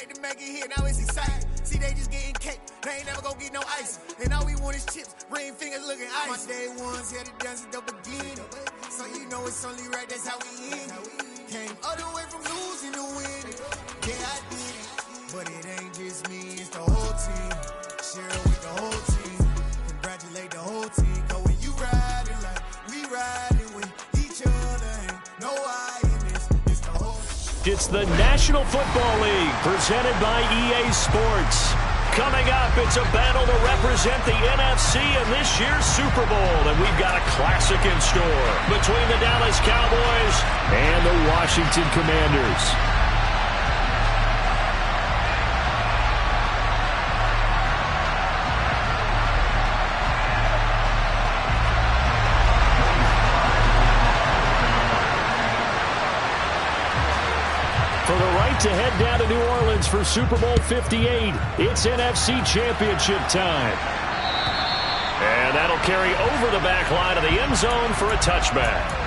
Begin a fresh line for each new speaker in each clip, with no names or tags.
fight to make it here, now it's exciting. See, they just getting cake, they ain't never gonna get no ice. And all we want is chips, ring fingers looking ice. My day ones here to dance at the beginning. So you know it's only right, that's how we end it. Came all the way from losing to winning. Yeah, I did it, but it ain't just me, it's the whole team. Share it with the whole team. Congratulate the whole team. Cause when you riding like we riding with each other, ain't no I in this, it's the whole team.
It's the National Football League presented by EA Sports. Coming up, it's a battle to represent the NFC in this year's Super Bowl. And we've got a classic in store between the Dallas Cowboys and the Washington Commanders. For the right to head down to New Orleans for Super Bowl 58, it's NFC Championship time. And that'll carry over the back line of the end zone for a touchback.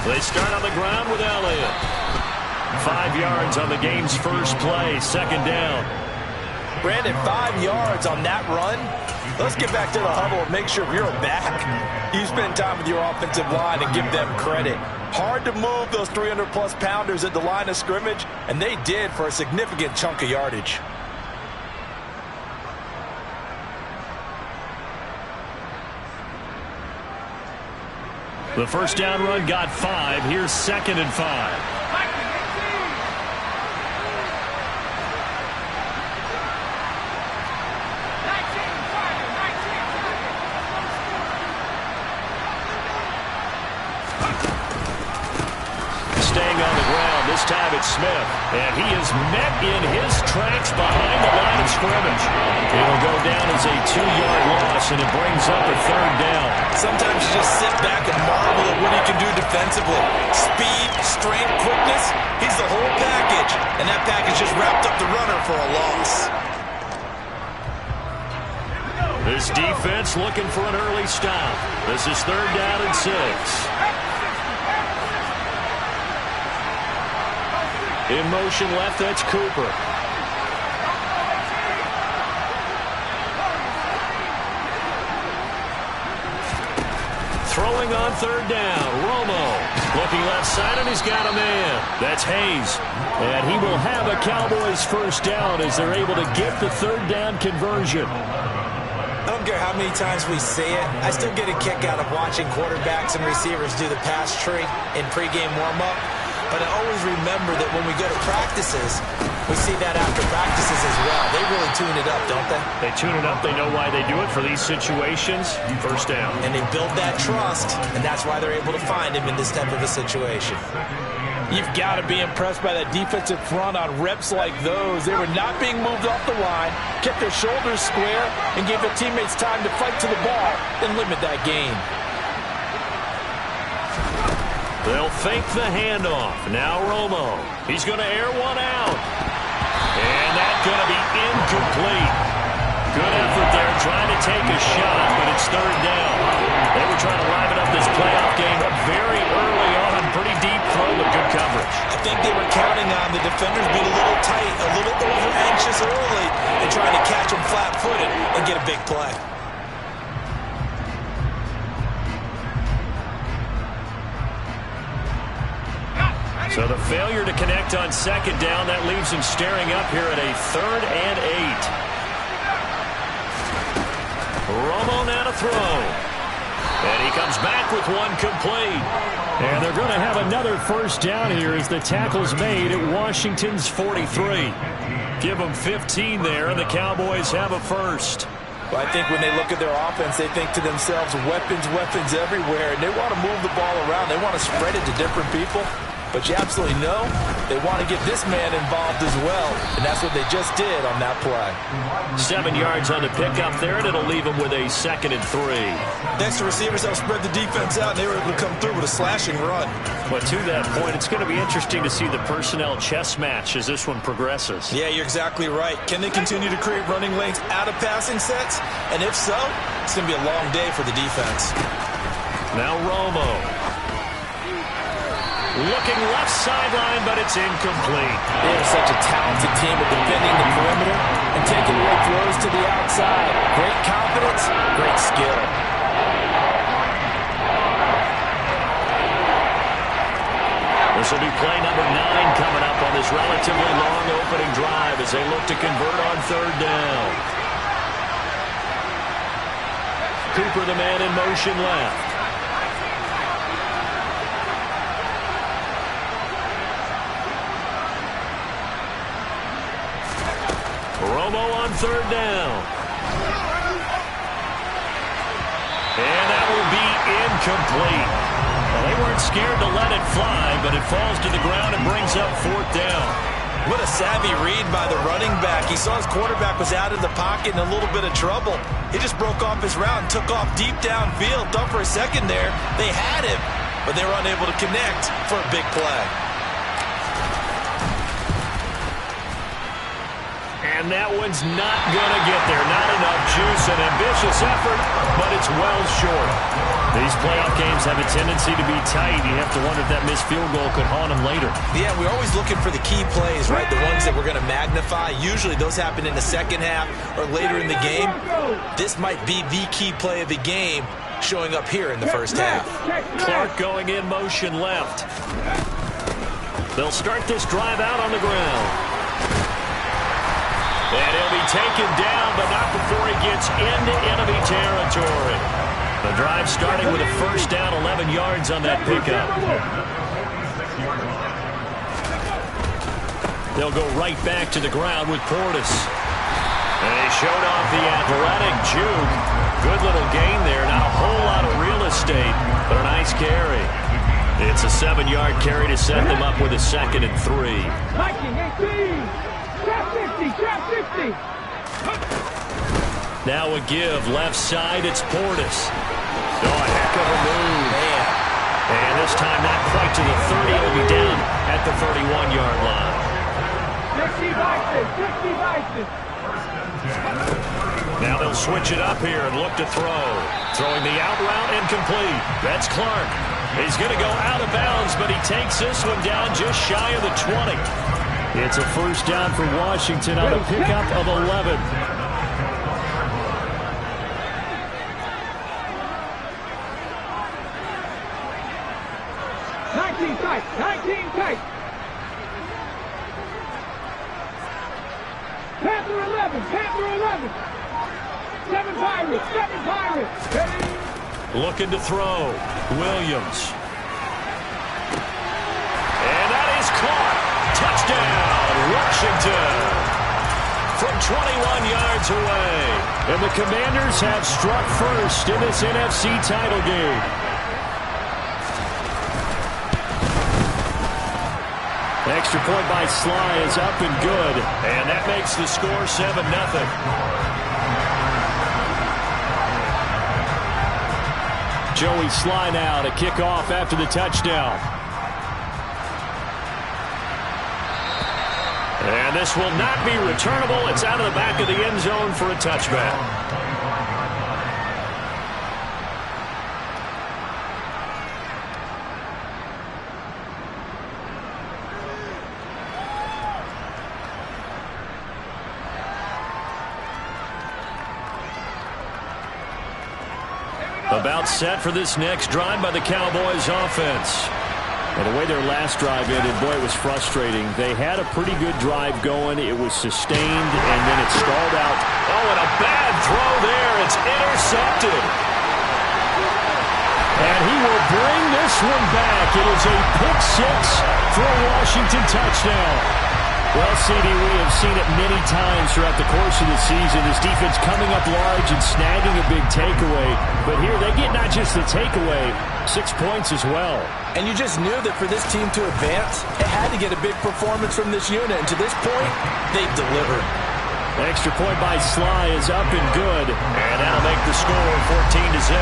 They start on the ground with Elliott. 5 yards on the game's first play, second down.
Brandon, 5 yards on that run. Let's get back to the huddle and make sure you're back. You spend time with your offensive line and give them credit. Hard to move those 300-plus pounders at the line of scrimmage, and they did for a significant chunk of yardage.
The first down run got 5. Here's 2nd and 5. Staying on the ground, this time it's Smith. And he is met in his tracks behind the line of scrimmage. It'll go down as a 2-yard loss, and it brings up a 3rd down.
Sometimes you just sit back and marvel at what he can do defensively. Speed, strength, quickness, he's the whole package. And that package just wrapped up the runner for a loss.
This defense looking for an early stop. This is 3rd down and 6. In motion left, that's Cooper. Throwing on 3rd down, Romo. Looking left side, and he's got a man. That's Hayes. And he will have a Cowboys first down as they're able to get the 3rd down conversion.
I don't care how many times we say it, I still get a kick out of watching quarterbacks and receivers do the pass tree in pregame warm-up. But I always remember that when we go to practices, we see that after practices as well. They really tune it up, don't they?
They tune it up. They know why they do it for these situations. First down.
And they build that trust, and that's why they're able to find him in this type of a situation. You've got to be impressed by that defensive front on reps like those. They were not being moved off the line, kept their shoulders square, and gave their teammates time to fight to the ball and limit that gain.
They'll fake the handoff. Now Romo. He's going to air one out. And that's going to be incomplete. Good effort there trying to take a shot, but it's 3rd down. They were trying to liven up this playoff game very early on. Pretty deep throw, but good coverage.
I think they were counting on the defenders being a little tight, a little over-anxious early, and trying to catch them flat-footed and get a big play.
So the failure to connect on 2nd down, that leaves him staring up here at a 3rd and 8. Romo now to throw. And he comes back with one complete. And they're going to have another first down here as the tackle's made at Washington's 43. Give them 15 there, and the Cowboys have a first.
Well, I think when they look at their offense, they think to themselves, weapons, weapons everywhere, and they want to move the ball around. They want to spread it to different people. but you absolutely know they want to get this man involved as well, and that's what they just did on that play.
7 yards on the pickup there, and it'll leave them with a 2nd and 3.
Thanks to receivers that spread the defense out, and they were able to come through with a slashing run.
But to that point, it's going to be interesting to see the personnel chess match as this one progresses.
Yeah, you're exactly right. Can they continue to create running lanes out of passing sets? And if so, it's going to be a long day for the defense.
Now Romo. Looking left sideline, but it's incomplete.
They are such a talented team at defending the perimeter and taking away throws to the outside. Great confidence, great skill.
This will be play number 9 coming up on this relatively long opening drive as they look to convert on 3rd down. Cooper, the man in motion left. Romo on 3rd down. And that will be incomplete. Well, they weren't scared to let it fly, but it falls to the ground and brings up 4th down.
What a savvy read by the running back. He saw his quarterback was out of the pocket in a little bit of trouble. He just broke off his route and took off deep downfield. Thought for a second there they had him, but they were unable to connect for a big play.
And that one's not going to get there. Not enough juice. An ambitious effort, but it's well short. These playoff games have a tendency to be tight. You have to wonder if that missed field goal could haunt them later.
Yeah, we're always looking for the key plays, right? The ones that we're going to magnify. Usually those happen in the second half or later in the game. This might be the key play of the game showing up here in the first half.
Clark going in motion left. They'll start this drive out on the ground. And he'll be taken down, but not before he gets into enemy territory. The drive starting with a 1st down, 11 yards on that pickup. They'll go right back to the ground with Portis. And he showed off the athletic juke. Good little gain there. Not a whole lot of real estate, but a nice carry. It's a 7-yard carry to set them up with a 2nd and 3. Now a give, left side, it's Portis. Oh, a heck of a move. Man. And this time not quite to the 30, it'll be down at the 31-yard line. 60 Now they'll switch it up here and look to throw. Throwing the out route incomplete. That's Clark. He's going to go out of bounds, but he takes this one down just shy of the 20. It's a 1st down for Washington on a pickup of 11.
Panther 11. 7 Pirates.
Looking to throw. Williams. And that is caught. Touchdown, Washington. From 21 yards away. And the Commanders have struck first in this NFC title game. Extra point by Sly is up and good. And that makes the score 7-0. Joey Sly now to kick off after the touchdown. And this will not be returnable. It's out of the back of the end zone for a touchback. About set for this next drive by the Cowboys offense. And the way their last drive ended, boy, it was frustrating. They had a pretty good drive going. It was sustained, and then it stalled out. Oh, and a bad throw there. It's intercepted. And he will bring this one back. It is a pick six for a Washington touchdown. Well, CD, we have seen it many times throughout the course of the season. This defense coming up large and snagging a big takeaway. But here they get not just the takeaway, 6 points as well.
And you just knew that for this team to advance, it had to get a big performance from this unit. And to this point, they've delivered.
Extra point by Sly is up and good. And that'll make the score 14-0.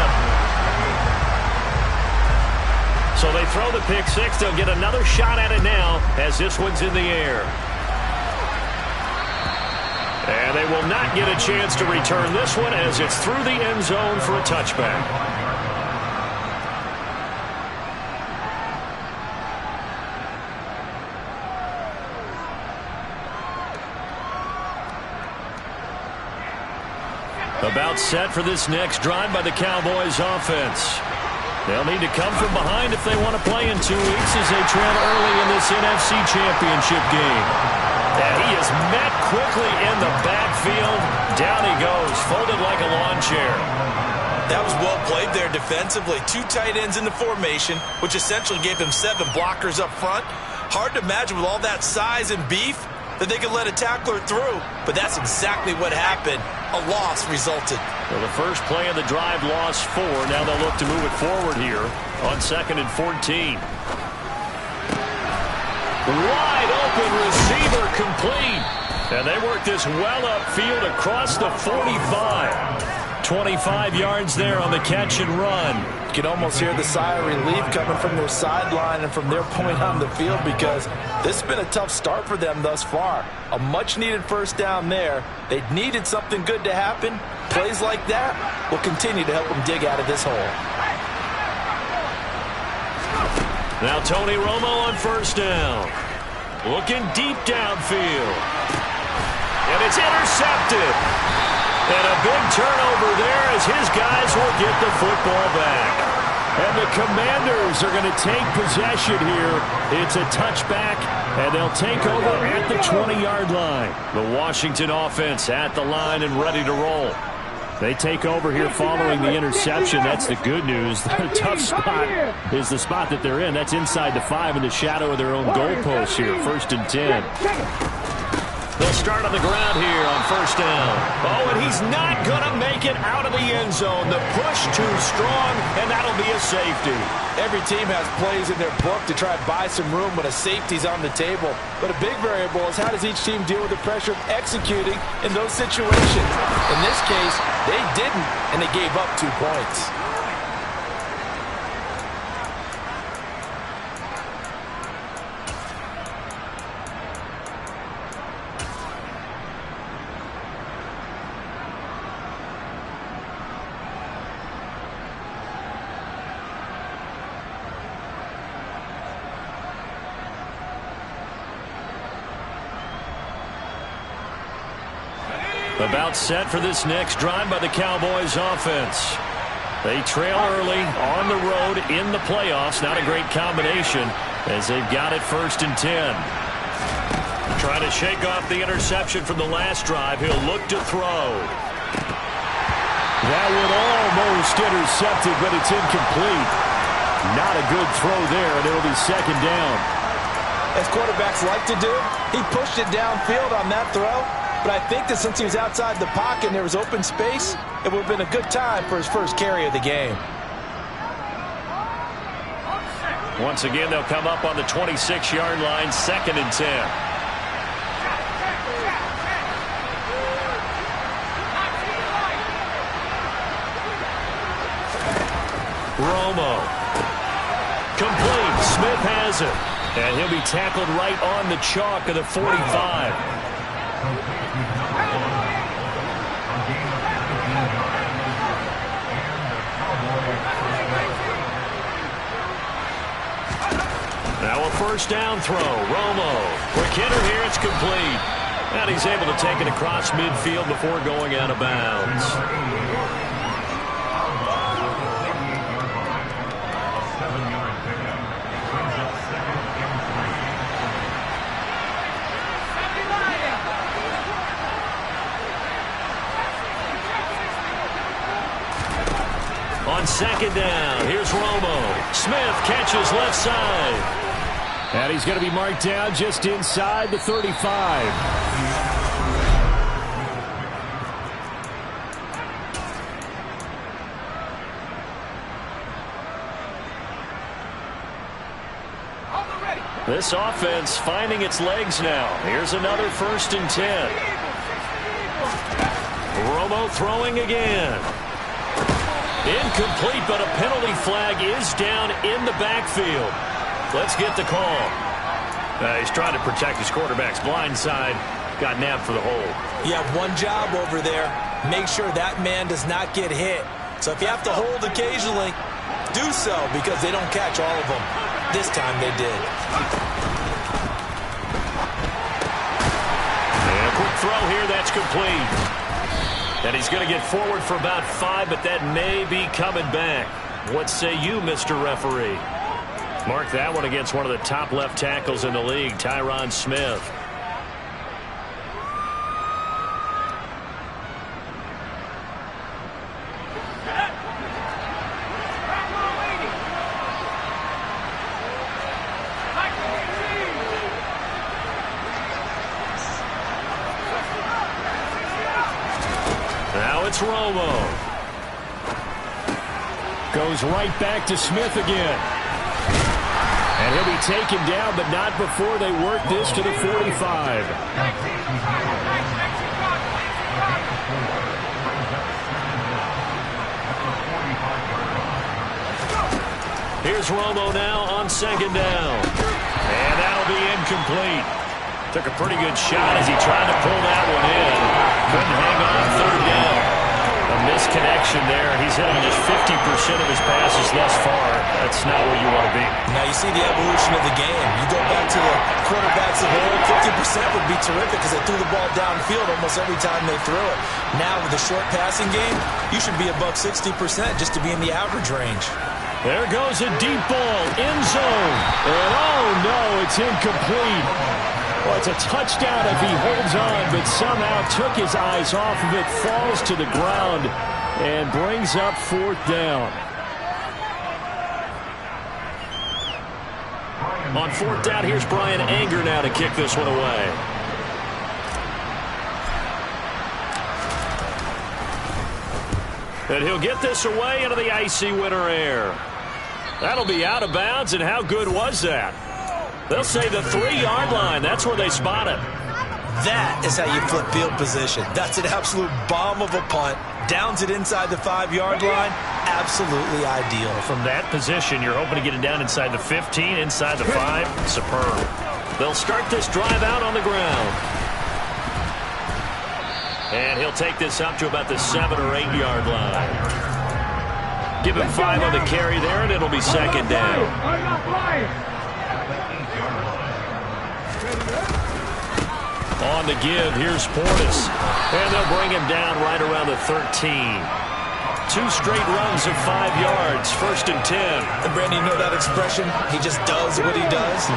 So they throw the pick six. They'll get another shot at it now as this one's in the air. And they will not get a chance to return this one as it's through the end zone for a touchback. About set for this next drive by the Cowboys offense. They'll need to come from behind if they want to play in 2 weeks as they trail early in this NFC Championship game. And he is met quickly in the backfield. Down he goes, folded like a lawn chair.
That was well played there defensively. 2 tight ends in the formation, which essentially gave them 7 blockers up front. Hard to imagine with all that size and beef that they could let a tackler through, but that's exactly what happened. A loss resulted.
Well, the first play of the drive lost 4. Now they'll look to move it forward here on 2nd and 14. Wide open receiver complete. And they work this well upfield across the 45. 25 yards there on the catch and run.
You can almost hear the sigh of relief coming from their sideline and from their point on the field because this has been a tough start for them thus far. A much-needed first down there. They needed something good to happen. Plays like that will continue to help them dig out of this hole.
Now Tony Romo on first down. Looking deep downfield. And it's intercepted. And a big turnover there as his guys will get the football back. And the Commanders are going to take possession here. It's a touchback, and they'll take over at the 20-yard line. The Washington offense at the line and ready to roll. They take over here following the interception. That's the good news. The tough spot is the spot that they're in. That's inside the 5 in the shadow of their own goalpost here. 1st and 10. They'll start on the ground here on first down. Oh, and he's not going to make it out of the end zone. The push too strong, and that'll be a safety.
Every team has plays in their book to try to buy some room when a safety's on the table. But a big variable is how does each team deal with the pressure of executing in those situations. In this case, they didn't, and they gave up 2 points.
About set for this next drive by the Cowboys offense. They trail early on the road in the playoffs. Not a great combination as they've got it 1st and 10. Trying to shake off the interception from the last drive. He'll look to throw. That one almost intercepted, but it's incomplete. Not a good throw there, and it'll be 2nd down.
As quarterbacks like to do, he pushed it downfield on that throw. But I think that since he was outside the pocket and there was open space, it would have been a good time for his first carry of the game.
Once again, they'll come up on the 26-yard line, 2nd and 10. Romo. Complete. Smith has it. And he'll be tackled right on the chalk of the 45. Now a first down throw. Romo. Quick hitter here. It's complete. And he's able to take it across midfield before going out of bounds. On 2nd down, here's Romo. Smith catches left side. And he's going to be marked down just inside the 35. This offense finding its legs now. Here's another 1st and 10. Romo throwing again. Incomplete, but a penalty flag is down in the backfield. Let's get the call. He's trying to protect his quarterback's blind side. Got nabbed for the hold.
You have one job over there. Make sure that man does not get hit. So if you have to hold occasionally, do so, because they don't catch all of them. This time they did.
And a quick throw here, that's complete. And he's going to get forward for about 5, but that may be coming back. What say you, Mr. Referee? Mark that one against one of the top left tackles in the league, Tyron Smith. Now it's Romo. Goes right back to Smith again. And he'll be taken down, but not before they work this to the 45. Here's Romo now on 2nd down. And that'll be incomplete. Took a pretty good shot as he tried to pull that one in. Couldn't hang on 3rd down. A misconnection there. He's hit on just 50% of his passes thus far. That's not where you want to be.
Now you see the evolution of the game. You go back to the quarterbacks of old, 50% would be terrific because they threw the ball downfield almost every time they threw it. Now with the short passing game, you should be above 60% just to be in the average range.
There goes a deep ball, end zone. And oh no, it's incomplete. Well, it's a touchdown if he holds on, but somehow took his eyes off of it, falls to the ground, and brings up 4th down. On 4th down, here's Brian Anger now to kick this one away. And he'll get this away into the icy winter air. That'll be out of bounds, and how good was that? They'll say the 3-yard line. That's where they spot it.
That is how you flip field position. That's an absolute bomb of a punt. Downs it inside the 5-yard line. Absolutely ideal.
From that position, you're hoping to get it down inside the 15, inside the 5. Superb. They'll start this drive out on the ground. And he'll take this up to about the 7- or 8-yard line. Give him 5 on the carry there, and it'll be 2nd down. On the give, here's Portis. And they'll bring him down right around the 13. 2 straight runs of 5 yards, 1st and 10.
And Brandon, you know that expression? He just does what he does.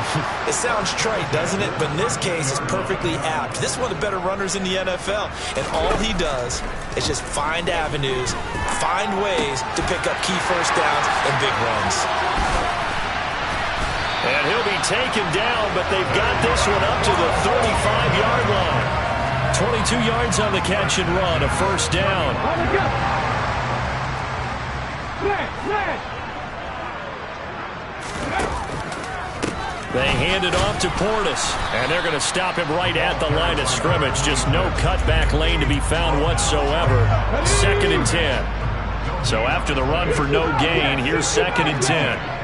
It sounds trite, doesn't it? But in this case, it's perfectly apt. This is one of the better runners in the NFL. And all he does is just find avenues, find ways to pick up key 1st downs and big runs.
And he'll be taken down, but they've got this one up to the 35-yard line. 22 yards on the catch and run, a 1st down. They hand it off to Portis, and they're going to stop him right at the line of scrimmage. Just no cutback lane to be found whatsoever. 2nd and 10. So after the run for no gain, here's 2nd and 10.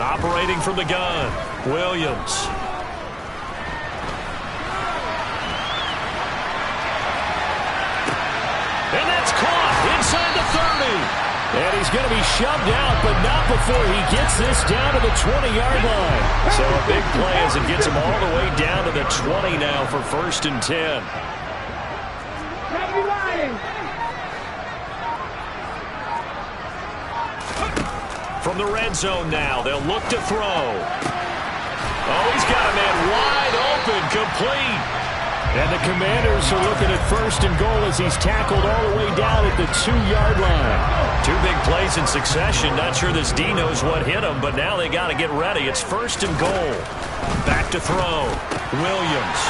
Operating from the gun, Williams. And that's caught inside the 30. And he's going to be shoved out, but not before he gets this down to the 20-yard line. So a big play as it gets him all the way down to the 20 now for 1st and 10. From the red zone now, they'll look to throw. Oh, he's got a man wide open, complete. And the Commanders are looking at 1st and goal as he's tackled all the way down at the 2-yard line. 2 big plays in succession. Not sure this D knows what hit him, but now they got to get ready. It's 1st and goal. Back to throw. Williams.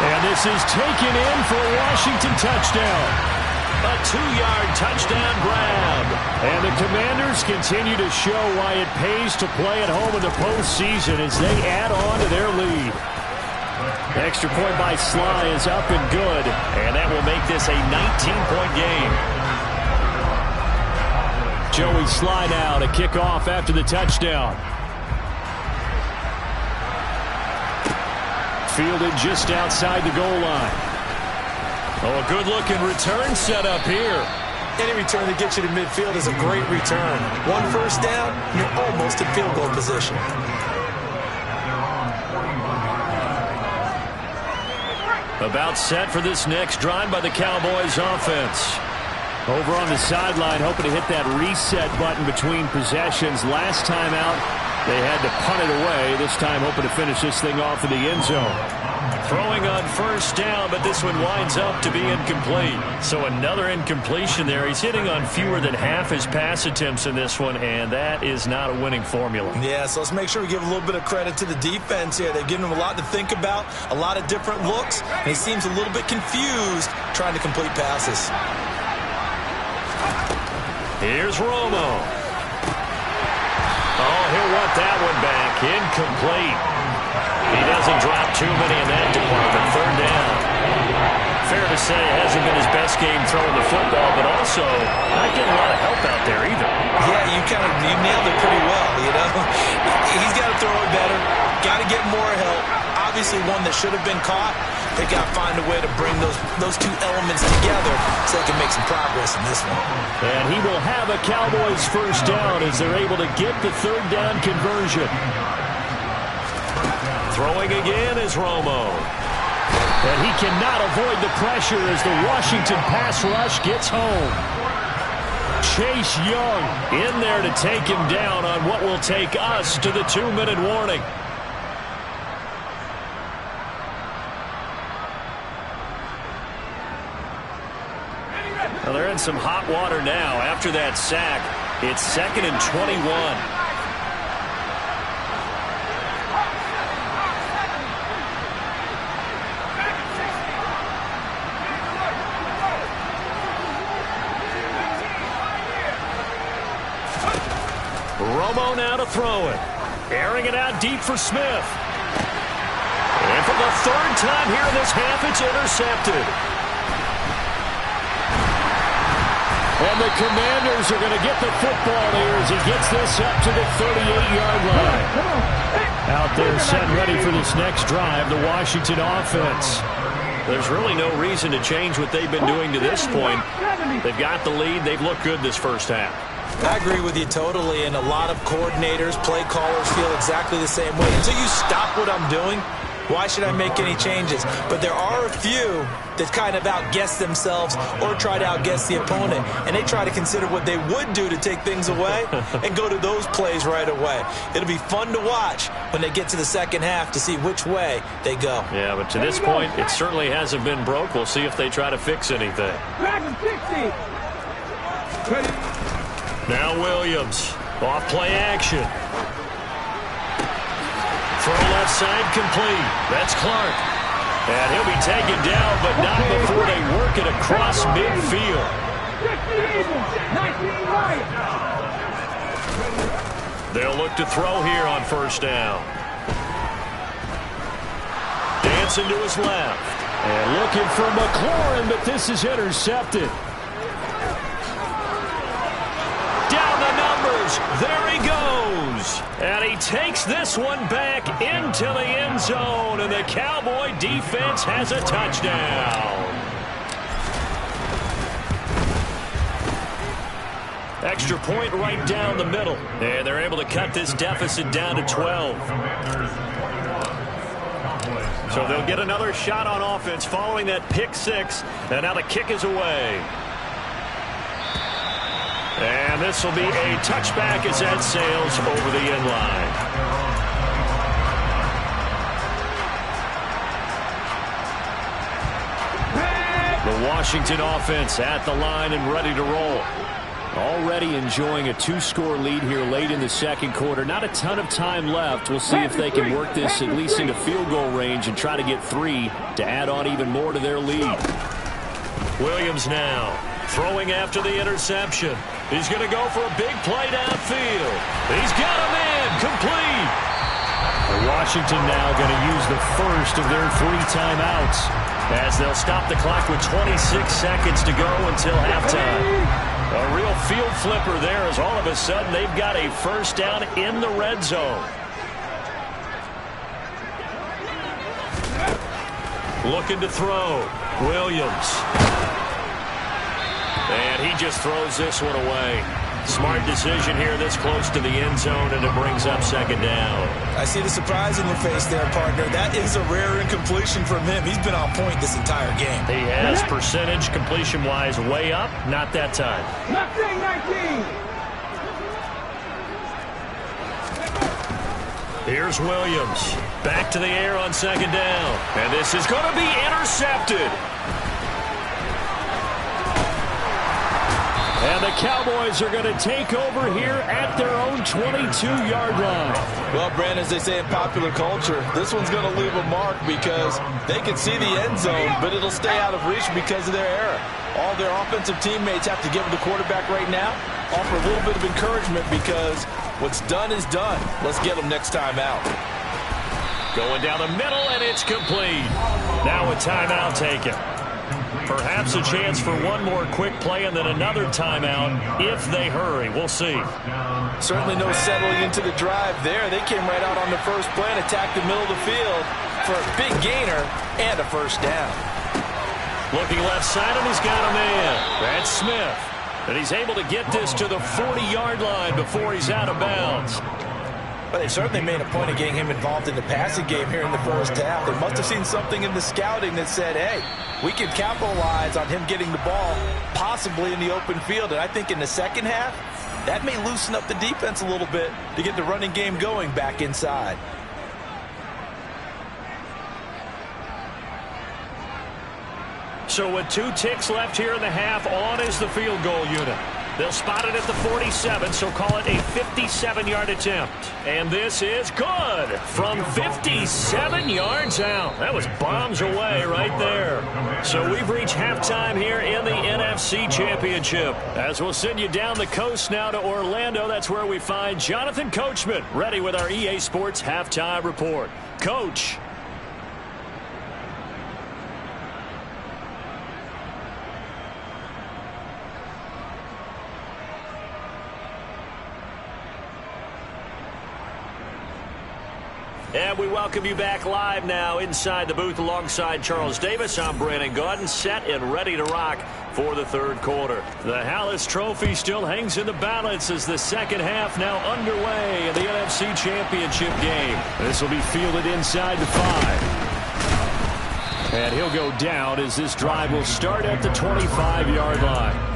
And this is taken in for a Washington touchdown. A 2-yard touchdown grab. And the Commanders continue to show why it pays to play at home in the postseason as they add on to their lead. Extra point by Sly is up and good. And that will make this a 19-point game. Joey Sly now to kick off after the touchdown. Fielded just outside the goal line. Oh, a good-looking return set up here.
Any return that gets you to midfield is a great return. 1 first down, you're almost in field goal position.
About set for this next drive by the Cowboys offense. Over on the sideline, hoping to hit that reset button between possessions. Last time out, they had to punt it away. This time, hoping to finish this thing off in the end zone. Throwing on 1st down, but this one winds up to be incomplete. So another incompletion there. He's hitting on fewer than half his pass attempts in this one, and that is not a winning formula.
Yeah, so let's make sure we give a little bit of credit to the defense here. They're giving him a lot to think about, a lot of different looks, and he seems a little bit confused trying to complete passes.
Here's Romo. Oh, he'll want that one back. Incomplete. He doesn't drop too many in that department. 3rd down. Fair to say it hasn't been his best game throwing the football, but also not getting a lot of help out there either.
Yeah, you nailed it pretty well, you know. He's got to throw it better. Got to get more help. Obviously one that should have been caught. They got to find a way to bring those 2 elements together so they can make some progress in this one.
And he will have a Cowboys 1st down as they're able to get the 3rd down conversion. Throwing again is Romo. And he cannot avoid the pressure as the Washington pass rush gets home. Chase Young in there to take him down on what will take us to the 2-minute warning. Well, they're in some hot water now. After that sack, it's 2nd and 21. Romo now to throw it. Airing it out deep for Smith. And for the 3rd time here in this half, it's intercepted. And the Commanders are going to get the football here as he gets this up to the 38-yard line. Out there set ready for this next drive, the Washington offense. There's really no reason to change what they've been doing to this point. They've got the lead. They've looked good this 1st half.
I agree with you totally, and a lot of coordinators, play callers feel exactly the same way. Until you stop what I'm doing, why should I make any changes? But there are a few that kind of outguess themselves or try to outguess the opponent, and they try to consider what they would do to take things away and go to those plays right away. It'll be fun to watch when they get to the 2nd half to see which way they go.
Yeah, but to this point, it certainly hasn't been broke. We'll see if they try to fix anything. Now Williams, off play action. Throw left side complete. That's Clark. And he'll be taken down, but not before they work it across midfield. They'll look to throw here on 1st down. Dancing to his left. And looking for McLaurin, but this is intercepted. Down the numbers. There he goes. And he takes this one back into the end zone. And the Cowboy defense has a touchdown. Extra point right down the middle. And they're able to cut this deficit down to 12. So they'll get another shot on offense following that pick 6. And now the kick is away. And this will be a touchback as that sails over the end line. The Washington offense at the line and ready to roll. Already enjoying a 2-score lead here late in the second quarter. Not a ton of time left. We'll see if they can work this at least into field goal range and try to get 3 to add on even more to their lead. Williams now throwing after the interception. He's going to go for a big play downfield. He's got him in. Complete. Washington now going to use the first of their 3 timeouts as they'll stop the clock with 26 seconds to go until halftime. A real field flipper there as all of a sudden they've got a first down in the red zone. Looking to throw. Williams. And he just throws this one away. Smart decision here this close to the end zone, and it brings up second down.
I see the surprise in your face there, partner. That is a rare incompletion from him. He's been on point this entire game.
He has percentage completion-wise way up. Not that time. 19. Here's Williams. Back to the air on second down. And this is going to be intercepted. And the Cowboys are going to take over here at their own 22-yard line.
Well, Brandon, as they say in popular culture, this one's going to leave a mark because they can see the end zone, but it'll stay out of reach because of their error. All their offensive teammates have to give the quarterback right now, offer a little bit of encouragement because what's done is done. Let's get them next time out.
Going down the middle, and it's complete. Now a timeout taken. Perhaps a chance for one more quick play and then another timeout if they hurry. We'll see.
Certainly no settling into the drive there. They came right out on the first play and attacked the middle of the field for a big gainer and a first down.
Looking left side, and he's got a man. That's Smith. And he's able to get this to the 40-yard line before he's out of bounds.
But they certainly made a point of getting him involved in the passing game here in the first half. They must have seen something in the scouting that said, hey, we can capitalize on him getting the ball possibly in the open field. And I think in the second half, that may loosen up the defense a little bit to get the running game going back inside.
So with 2 ticks left here in the half, on is the field goal unit. They'll spot it at the 47, so call it a 57-yard attempt. And this is good from 57 yards out. That was bombs away right there. So we've reached halftime here in the NFC Championship. As we'll send you down the coast now to Orlando, that's where we find Jonathan Coachman ready with our EA Sports Halftime Report. Coach. And we welcome you back live now inside the booth alongside Charles Davis. I'm Brandon Gaudin, set and ready to rock for the third quarter. The Hallis Trophy still hangs in the balance as the second half now underway in the NFC Championship game. This will be fielded inside the 5. And he'll go down as this drive will start at the 25-yard line.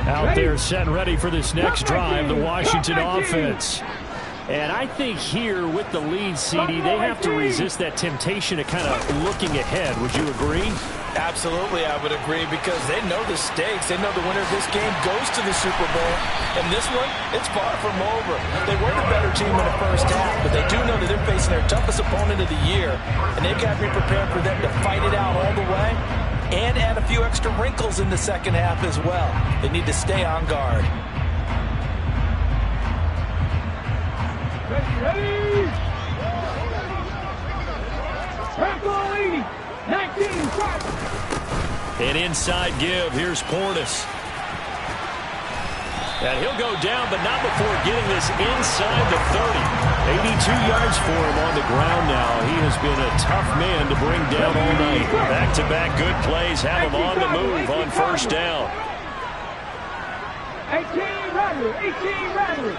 Out there set and ready for this next drive, the Washington offense. And I think here with the lead, CD, they have to resist that temptation of kind of looking ahead. Would you agree?
Absolutely, I would agree, because they know the stakes. They know the winner of this game goes to the Super Bowl. And this one, it's far from over. They were the better team in the first half, but they do know that they're facing their toughest opponent of the year. And they've got to be prepared for them to fight it out all the way and add a few extra wrinkles in the second half as well. They need to stay on guard.
Ready? Tackle 80, 19, start.
An inside give. Here's Portis. And he'll go down, but not before getting this inside the 30. 82 yards for him on the ground now. He has been a tough man to bring down all night. Back-to-back good plays have him on the move on first down.
18 Rattler, 18 Rattler.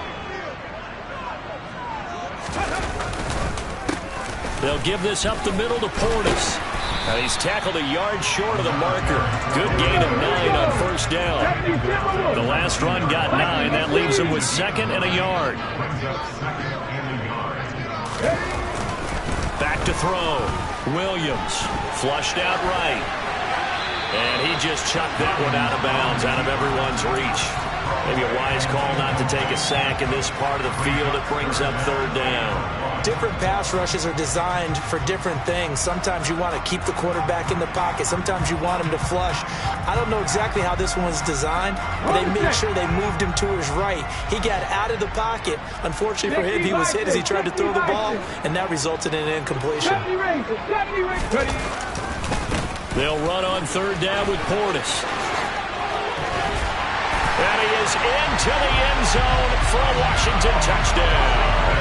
They'll give this up the middle to Portis. He's tackled a yard short of the marker. Good gain of 9 on first down. The last run got 9. That leaves him with 2nd and a yard. Back to throw. Williams flushed out right. And he just chucked that one out of bounds, out of everyone's reach. Maybe a wise call not to take a sack in this part of the field. It brings up 3rd down.
Different pass rushes are designed for different things. Sometimes you want to keep the quarterback in the pocket. Sometimes you want him to flush. I don't know exactly how this one was designed, but they made sure they moved him to his right. He got out of the pocket. Unfortunately for him, he was hit as he tried to throw the ball, and that resulted in an incompletion.
They'll run on 3rd down with Portis. And he is into the end zone for a Washington touchdown.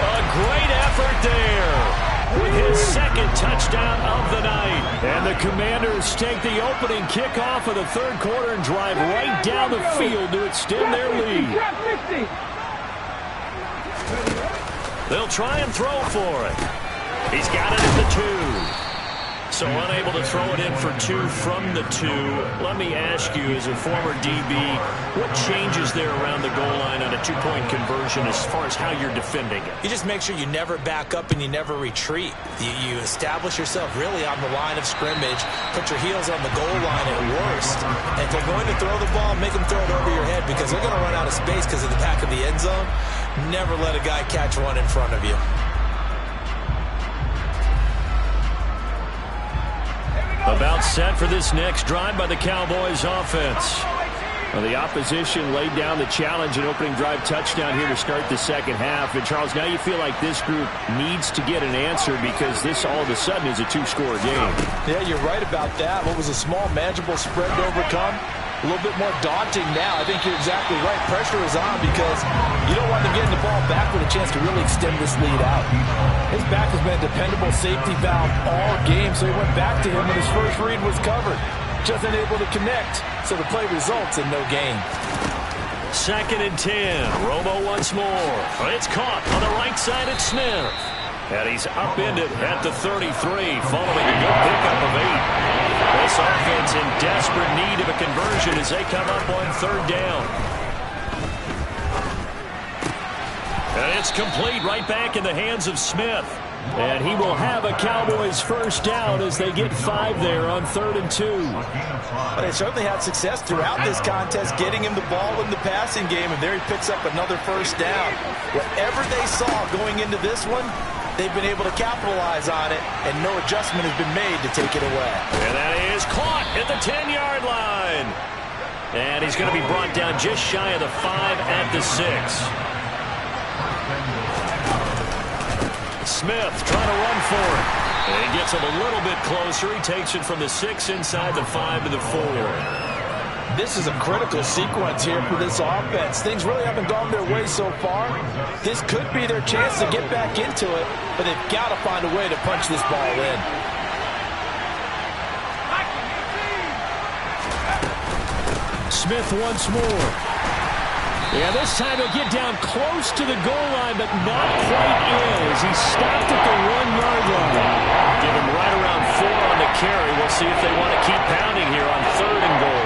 A great effort there with his 2nd touchdown of the night. And the Commanders take the opening kickoff of the 3rd quarter and drive right down the field to extend their lead. They'll try and throw for it. He's got it at the 2. So unable to throw it in for 2 from the 2. Let me ask you, as a former DB, what changes there around the goal line on a 2-point conversion as far as how you're defending it?
You just make sure you never back up and you never retreat. You establish yourself really on the line of scrimmage, put your heels on the goal line at worst. And if they're going to throw the ball, make them throw it over your head because they're going to run out of space because of the back of the end zone. Never let a guy catch one in front of you.
About set for this next drive by the Cowboys offense. Well, the opposition laid down the challenge and opening drive touchdown here to start the 2nd half. And, Charles, now you feel like this group needs to get an answer because this all of a sudden is a 2-score game.
Yeah, you're right about that. What was a small, manageable spread to overcome? A little bit more daunting now. I think you're exactly right. Pressure is on because you don't want them getting the ball back with a chance to really extend this lead out. His back has been a dependable safety valve all game, so he went back to him when his first read was covered. Just unable to connect, so the play results in no gain.
2nd and 10. Romo once more. It's caught on the right side at Smith. And he's upended at the 33 following a good pickup of 8. This offense in desperate need of a conversion as they come up on 3rd down. And it's complete right back in the hands of Smith. And he will have a Cowboys 1st down as they get 5 there on 3rd and 2.
But they certainly had success throughout this contest, getting him the ball in the passing game, and there he picks up another 1st down. Whatever they saw going into this one, they've been able to capitalize on it, and no adjustment has been made to take it away.
And that is caught at the 10-yard line. And he's going to be brought down just shy of the 5 at the 6. Smith trying to run for it. And he gets him a little bit closer. He takes it from the 6 inside the 5 to the 4.
This is a critical sequence here for this offense. Things really haven't gone their way so far. This could be their chance to get back into it, but they've got to find a way to punch this ball in.
Smith once more. Yeah, this time he'll get down close to the goal line, but not quite in as he stopped at the 1-yard line. Give him right around 4 on the carry. We'll see if they want to keep pounding here on 3rd and goal.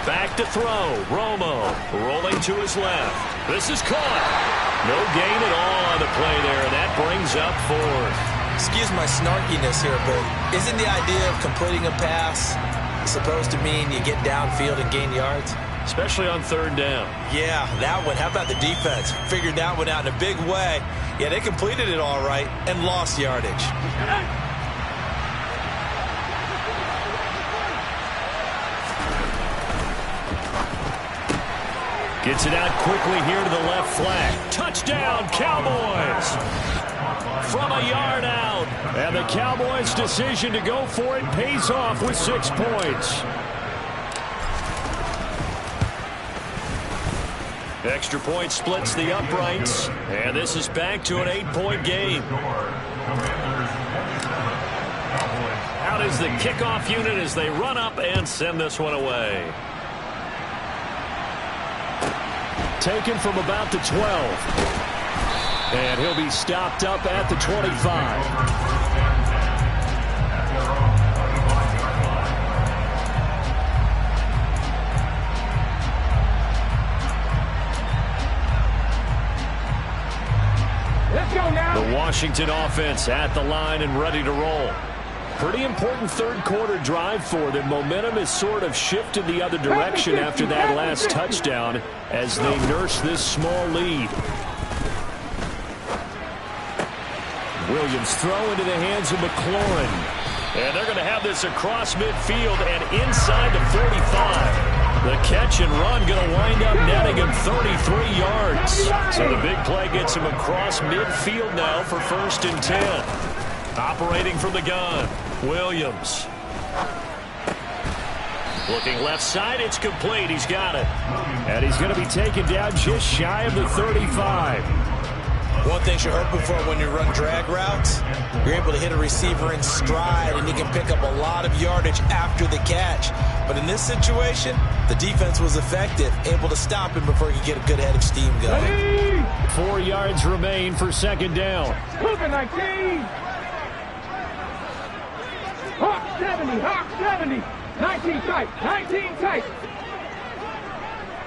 Back to throw. Romo rolling to his left. This is caught. No gain at all on the play there, and that brings up 4th.
Excuse my snarkiness here, but isn't the idea of completing a pass supposed to mean you get downfield and gain yards?
Especially on 3rd down.
Yeah, that one. How about the defense? Figured that one out in a big way. Yeah, they completed it all right and lost yardage.
Gets it out quickly here to the left flank. Touchdown, Cowboys! From a yard out. And the Cowboys' decision to go for it pays off with 6 points. Extra point splits the uprights. And this is back to an 8-point game. Out is the kickoff unit as they run up and send this one away. Taken from about the 12. And he'll be stopped up at the 25. The Washington offense at the line and ready to roll. Pretty important third quarter drive for them. Momentum has sort of shifted the other direction after that last touchdown as they nurse this small lead. Williams throw into the hands of McLaurin. And they're going to have this across midfield and inside the 45. The catch and run going to wind up netting him 33 yards. So the big play gets him across midfield now for 1st and 10. Operating from the gun, Williams. Looking left side, it's complete. He's got it. And he's going to be taken down just shy of the 35.
One thing you heard before, when you run drag routes, you're able to hit a receiver in stride, and you can pick up a lot of yardage after the catch. But in this situation, the defense was effective, able to stop him before he could get a good head of steam going.
4 yards remain for 2nd down.
Moving 19. Hawk 70, Hawk 70. 19 tight, 19 tight.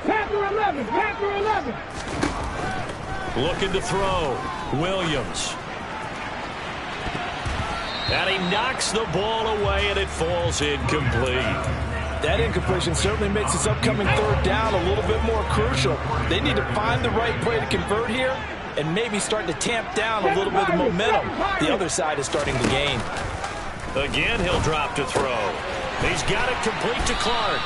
Panther 11, Panther 11.
Looking to throw. Williams. And he knocks the ball away, and it falls incomplete.
That incompletion certainly makes this upcoming 3rd down a little bit more crucial. They need to find the right play to convert here and maybe start to tamp down a little bit of momentum. The other side is starting to gain.
Again, he'll drop to throw. He's got it complete to Clark.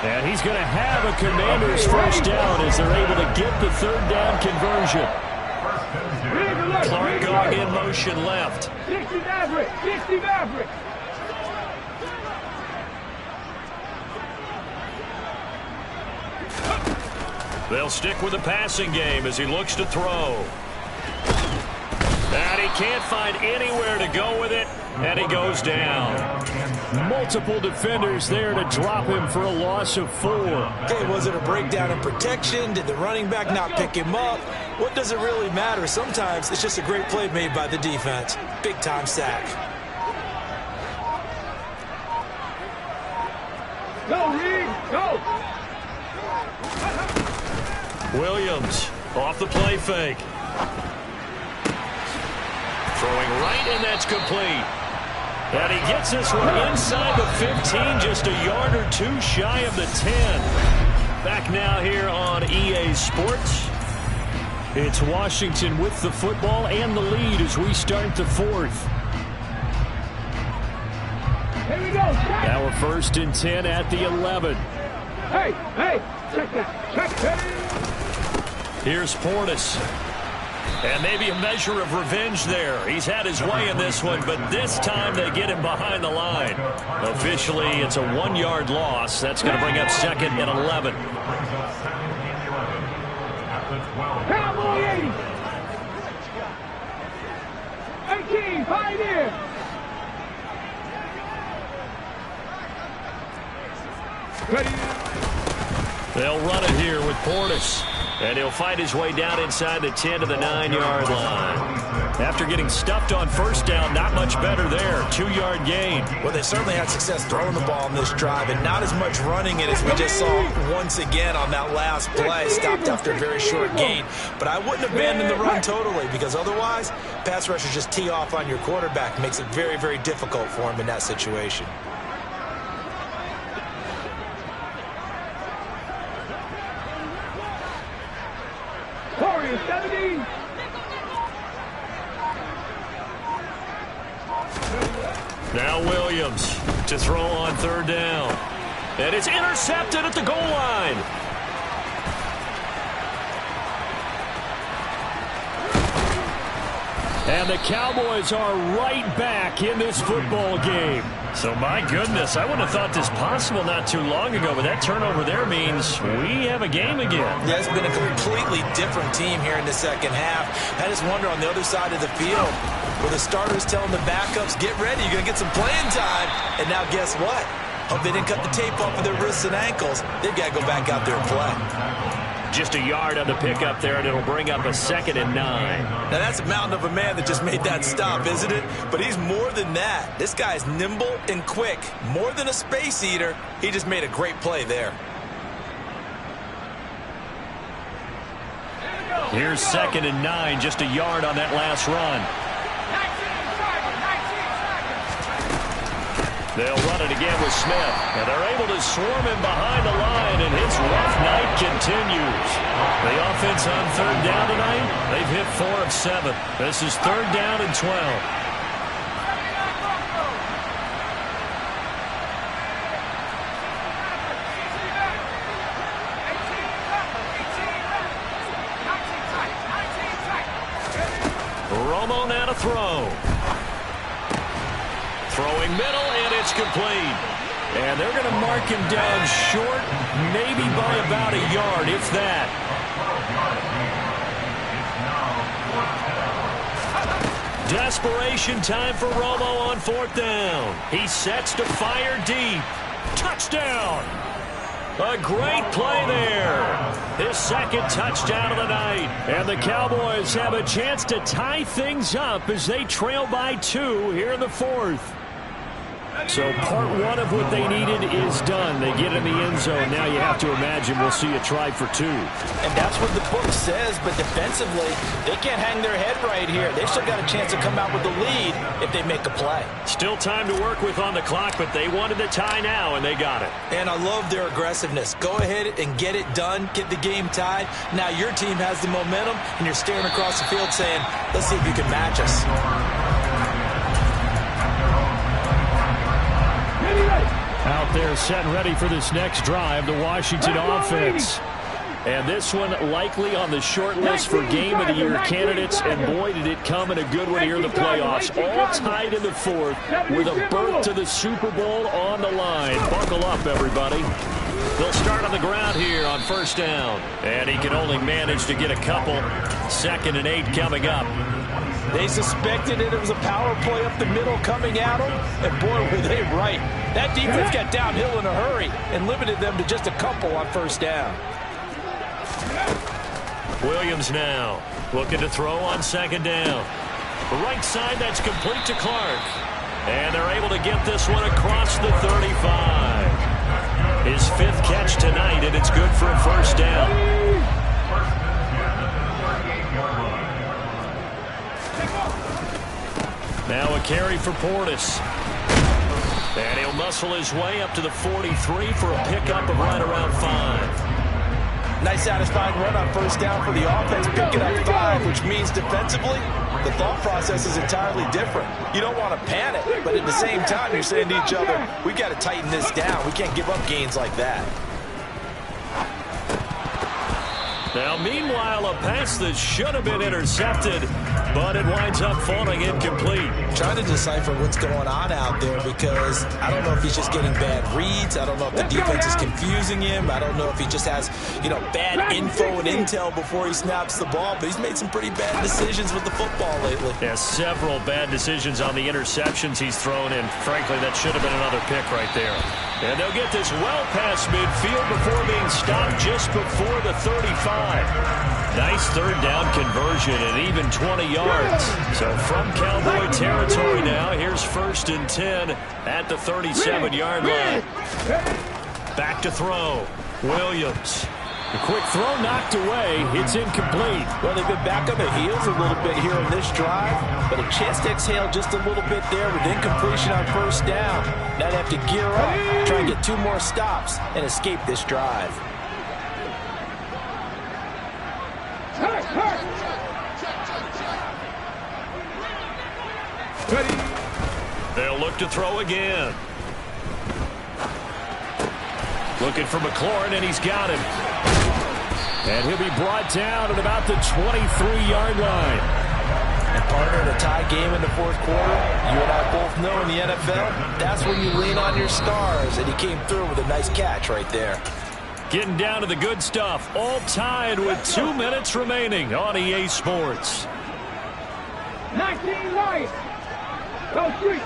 And he's going to have a Commander's 1st down as they're able to get the 3rd down conversion. Clark going in motion left.
60 Maverick, 60 Maverick.
They'll stick with the passing game as he looks to throw. And he can't find anywhere to go with it, and he goes down. Multiple defenders there to drop him for a loss of 4.
Okay, was it a breakdown in protection? Did the running back not pick him up? What does it really matter? Sometimes it's just a great play made by the defense. Big-time sack.
Go, Reed, go.
Williams off the play fake. Throwing right, and that's complete. And he gets this one inside the 15, just a yard or 2 shy of the 10. Back now here on EA Sports. It's Washington with the football and the lead as we start the 4th.
Here we go.
Now we're 1st and 10 at the 11.
Hey, check that. Check that.
Here's Portis. And maybe a measure of revenge there. He's had his way in this one, but this time they get him behind the line. Officially, it's a 1-yard loss. That's going to bring up 2nd and 11.
Cowboy 80. 18, Pioneer.
They'll run it here with Portis. And he'll fight his way down inside the 10 to the 9-yard line. After getting stuffed on 1st down, not much better there. 2-yard gain.
Well, they certainly had success throwing the ball on this drive, and not as much running it as we just saw once again on that last play. Stopped after a very short gain. But I wouldn't abandon the run totally, because otherwise, pass rushers just tee off on your quarterback. Makes it very, very difficult for him in that situation.
Warriors 17.
Now Williams to throw on 3rd down. And it's intercepted at the goal line. And the Cowboys are right back in this football game. So, my goodness, I wouldn't have thought this possible not too long ago, but that turnover there means we have a game again.
Yeah, it's been a completely different team here in the 2nd half. I just wonder on the other side of the field, where the starters telling the backups, get ready, you're going to get some playing time. And now guess what? Hope they didn't cut the tape off of their wrists and ankles. They've got to go back out there and play.
Just a yard on the pickup there, and it'll bring up a 2nd and 9.
Now, that's a mountain of a man that just made that stop, isn't it? But he's more than that. This guy's nimble and quick. More than a space eater. He just made a great play there.
Here's 2nd and 9, just a yard on that last run. They'll run it again with Smith, and they're able to swarm him behind the line, and his rough night continues. The offense on 3rd down tonight, they've hit 4 of 7. This is 3rd down and 12. Romo now to throw. Throwing middle, and it's complete. And they're going to mark him down short, maybe by about a yard, if that. Desperation time for Romo on 4th down. He sets to fire deep. Touchdown! A great play there. His 2nd touchdown of the night. And the Cowboys have a chance to tie things up as they trail by 2 here in the 4th. So part 1 of what they needed is done. They get in the end zone. Now you have to imagine we'll see a try for 2.
And that's what the book says, but defensively, they can't hang their head right here. They've still got a chance to come out with the lead if they make a play.
Still time to work with on the clock, but they wanted the tie now, and they got it.
And I love their aggressiveness. Go ahead and get it done, get the game tied. Now your team has the momentum, and you're staring across the field saying, let's see if you can match us.
Out there set and ready for this next drive, the Washington offense. And this one likely on the short list for Game of the Year candidates. And boy, did it come in a good one here in the playoffs. All tied in the 4th with a berth to the Super Bowl on the line. Buckle up, everybody. They'll start on the ground here on 1st down. And he can only manage to get a couple. 2nd and 8 coming up.
They suspected it was a power play up the middle coming at them, and boy, were they right. That defense got downhill in a hurry and limited them to just a couple on 1st down.
Williams now looking to throw on 2nd down. The right side, that's complete to Clark. And they're able to get this one across the 35. His 5th catch tonight, and it's good for a 1st down. Now a carry for Portis. And he'll muscle his way up to the 43 for a pickup of right around 5.
Nice satisfying run on 1st down for the offense, picking up 5, which means defensively, the thought process is entirely different. You don't want to panic, but at the same time, you're saying to each other, we got to tighten this down. We can't give up gains like that.
Now, meanwhile, a pass that should have been intercepted, but it winds up falling incomplete.
Trying to decipher what's going on out there because I don't know if he's just getting bad reads. I don't know if the defense is confusing him. I don't know if he just has, bad info and intel before he snaps the ball. But he's made some pretty bad decisions with the football lately.
Yeah, several bad decisions on the interceptions he's thrown, and frankly, that should have been another pick right there. And they'll get this well past midfield before being stopped just before the 35. Nice 3rd down conversion and even 20 yards. So from Cowboy territory now, here's 1st and 10 at the 37-yard line. Back to throw. Williams. The quick throw knocked away. It's incomplete.
Well, they've been back on their heels a little bit here in this drive, but a chance to exhale just a little bit there with incompletion on 1st down. Now they have to gear up, try and get 2 more stops, and escape this drive.
They'll look to throw again. Looking for McLaurin, and he's got him. And he'll be brought down at about the 23-yard line.
And partner, in a tie game in the 4th quarter, you and I both know in the NFL, that's when you lean on your stars, and he came through with a nice catch right there.
Getting down to the good stuff, all tied with 2 minutes remaining on EA Sports.
19 right. Go street.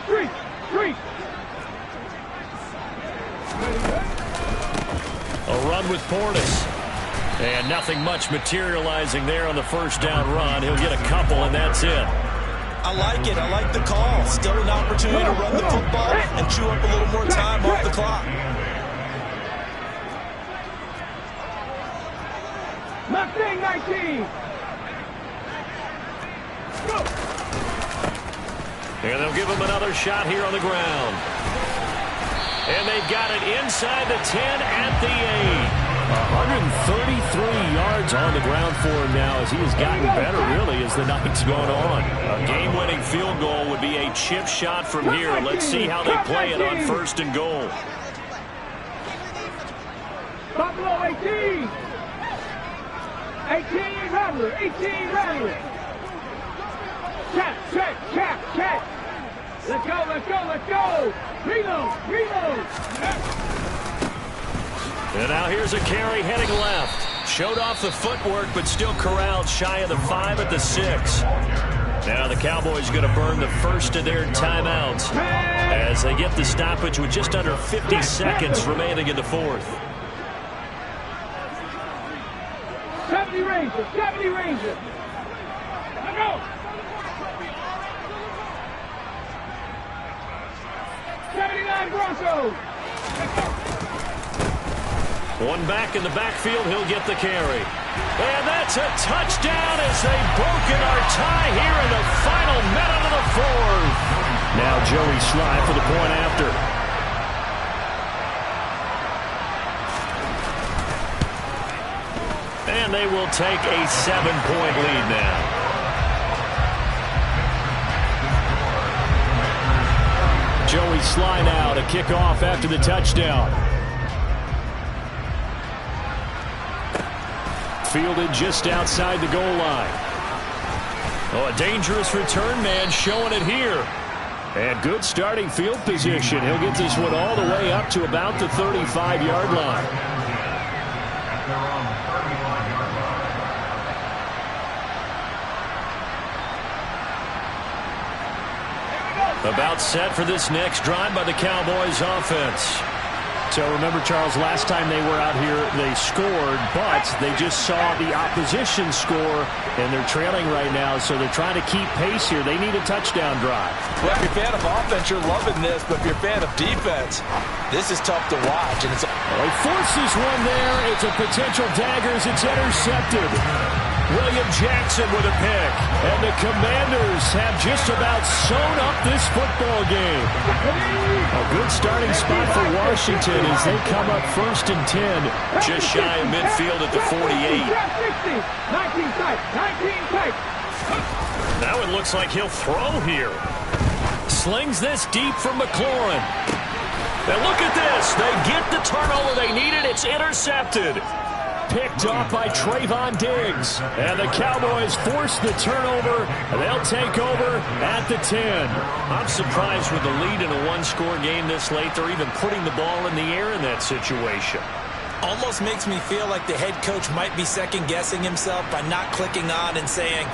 Street.
run with Portis. And nothing much materializing there on the first down run. He'll get a couple, and that's it.
I like it. I like the call. Still an opportunity to run the football and chew up a little more time off the clock.
Mustang 19. Go.
And they'll give him another shot here on the ground. And they've got it inside the 10 at the 8. 133 yards on the ground for him now as he has gotten better, really, as the night's gone on. A game-winning field goal would be a chip shot from here. Let's see how they play it on first and goal.
Buffalo 18. 18 Rattler. 18 Rattler. Check. Let's go. Reload.
And now here's a carry heading left. Showed off the footwork, but still corralled shy of the 5 at the 6. Now the Cowboys going to burn the first of their timeouts as they get the stoppage with just under 50 seconds remaining in the fourth.
70 Rangers. Let's go. 79 Broncos.
One back in the backfield, he'll get the carry. And that's a touchdown as they've broken our tie here in the final minute of the fourth. Now Joey Sly for the point after. And they will take a 7-point lead now. Joey Sly now to kick off after the touchdown. Fielded just outside the goal line. Oh, a dangerous return man showing it here. And good starting field position. He'll get this one all the way up to about the 35-yard line. About set for this next drive by the Cowboys offense. So remember, Charles, last time they were out here, they scored, but they just saw the opposition score, and they're trailing right now, so they're trying to keep pace here. They need a touchdown drive.
Well, if you're a fan of offense, you're loving this, but if you're a fan of defense, this is tough to watch. And
he forces one there. It's a potential dagger as it's intercepted. William Jackson with a pick. And the Commanders have just about sewn up this football game. A good starting spot for Washington as they come up first and 10. Just shy of midfield at the 48.
19 tight.
Now it looks like he'll throw here. Slings this deep from McLaurin. And look at this. They get the turnover they needed. It's intercepted. Picked off by Trayvon Diggs. And the Cowboys force the turnover. And they'll take over at the 10. I'm surprised with the lead in a one-score game this late. They're even putting the ball in the air in that situation.
Almost makes me feel like the head coach might be second-guessing himself by not clicking on and saying,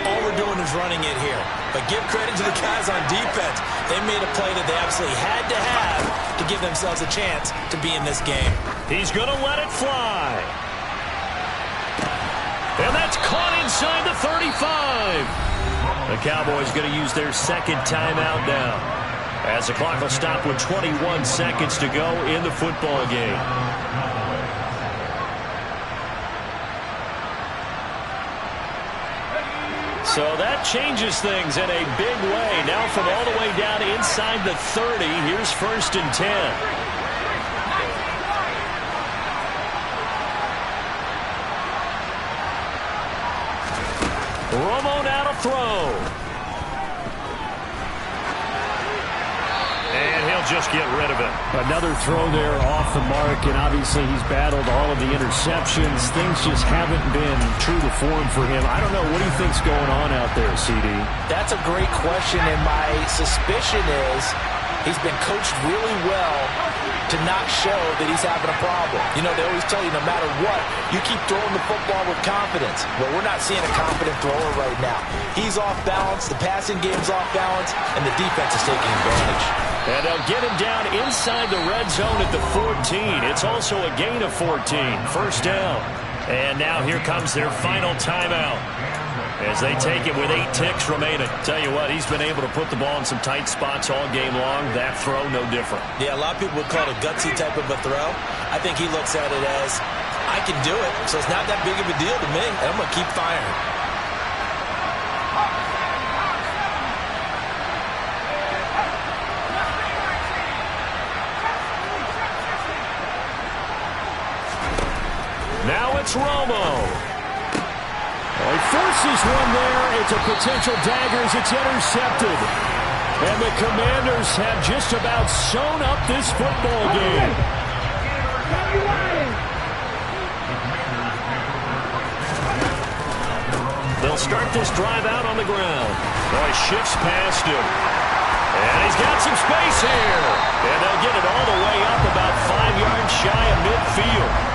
all we're doing is running it here. But give credit to the guys on defense. They made a play that they absolutely had to have to give themselves a chance to be in this game.
He's going to let it fly. And that's caught inside the 35. The Cowboys going to use their second timeout now, as the clock will stop with 21 seconds to go in the football game. So that changes things in a big way. Now from all the way down inside the 30, here's first and 10. Romo now to throw. And he'll just get rid of it. Another throw there off the mark, and obviously he's battled all of the interceptions. Things just haven't been true to form for him. I don't know. What do you think's going on out there, CD?
That's a great question, and my suspicion is He's been coached really well to not show that he's having a problem. You know, they always tell you no matter what, you keep throwing the football with confidence. Well, we're not seeing a confident thrower right now. He's off balance, the passing game's off balance, and the defense is taking advantage.
And they'll get him down inside the red zone at the 14. It's also a gain of 14. First down. And now here comes their final timeout as they take it with 8 ticks remaining. Tell you what, he's been able to put the ball in some tight spots all game long. That throw, no different.
Yeah, a lot of people would call it a gutsy type of a throw. I think he looks at it as, I can do it, so it's not that big of a deal to me, and I'm going to keep firing.
Now it's Romo. Well, he forces one there. It's a potential dagger as it's intercepted. And the Commanders have just about sewn up this football game. They'll start this drive out on the ground. Oh, he shifts past him. And he's got some space here. And they'll get it all the way up about 5 yards shy of midfield.